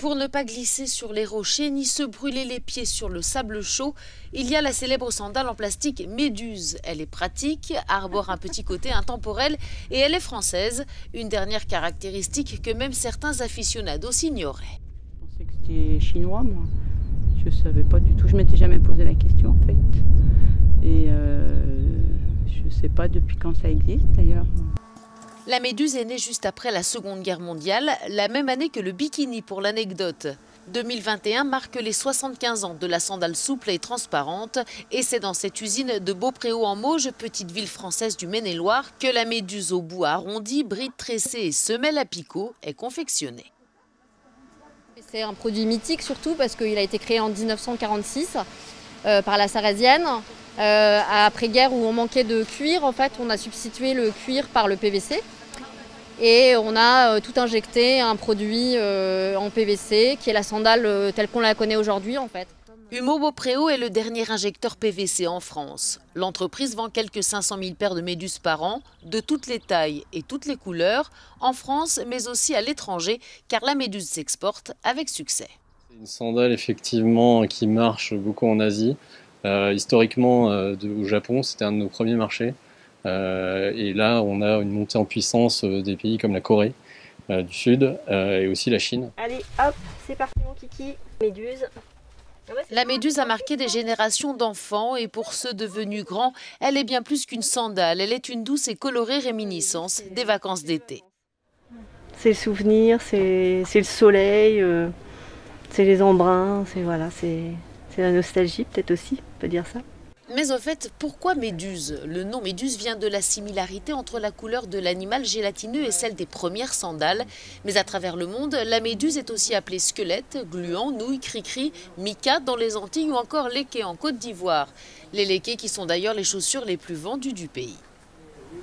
Pour ne pas glisser sur les rochers ni se brûler les pieds sur le sable chaud, il y a la célèbre sandale en plastique Méduse. Elle est pratique, arbore un petit côté intemporel et elle est française. Une dernière caractéristique que même certains aficionados ignoraient. Je pensais que c'était chinois, moi. Je ne savais pas du tout. Je ne m'étais jamais posé la question, en fait. Et je ne sais pas depuis quand ça existe, d'ailleurs. La méduse est née juste après la Seconde Guerre mondiale, la même année que le bikini pour l'anecdote. 2021 marque les 75 ans de la sandale souple et transparente et c'est dans cette usine de Beaupréau en Mauges, petite ville française du Maine-et-Loire, que la méduse au bout arrondi, bride tressée et semelle à picot est confectionnée. C'est un produit mythique surtout parce qu'il a été créé en 1946 par la Sarésienne. Après-guerre où on manquait de cuir, en fait, on a substitué le cuir par le PVC. Et on a tout injecté un produit en PVC qui est la sandale telle qu'on la connaît aujourd'hui en fait. Humo Beaupréau est le dernier injecteur PVC en France. L'entreprise vend quelques 500 000 paires de méduses par an, de toutes les tailles et toutes les couleurs, en France mais aussi à l'étranger, car la méduse s'exporte avec succès. C'est une sandale effectivement qui marche beaucoup en Asie. Historiquement, au Japon, c'était un de nos premiers marchés. Et là, on a une montée en puissance des pays comme la Corée du Sud et aussi la Chine. Allez, hop, c'est parti mon kiki, méduse. La méduse a marqué des générations d'enfants et pour ceux devenus grands, elle est bien plus qu'une sandale. Elle est une douce et colorée réminiscence des vacances d'été. C'est le souvenir, c'est le soleil, c'est les embruns, c'est la nostalgie peut-être aussi, on peut dire ça. Mais au fait, pourquoi méduse? Le nom méduse vient de la similarité entre la couleur de l'animal gélatineux et celle des premières sandales. Mais à travers le monde, la méduse est aussi appelée squelette, gluant, nouille, cri-cri, mica dans les Antilles ou encore léké en Côte d'Ivoire. Les lékés qui sont d'ailleurs les chaussures les plus vendues du pays.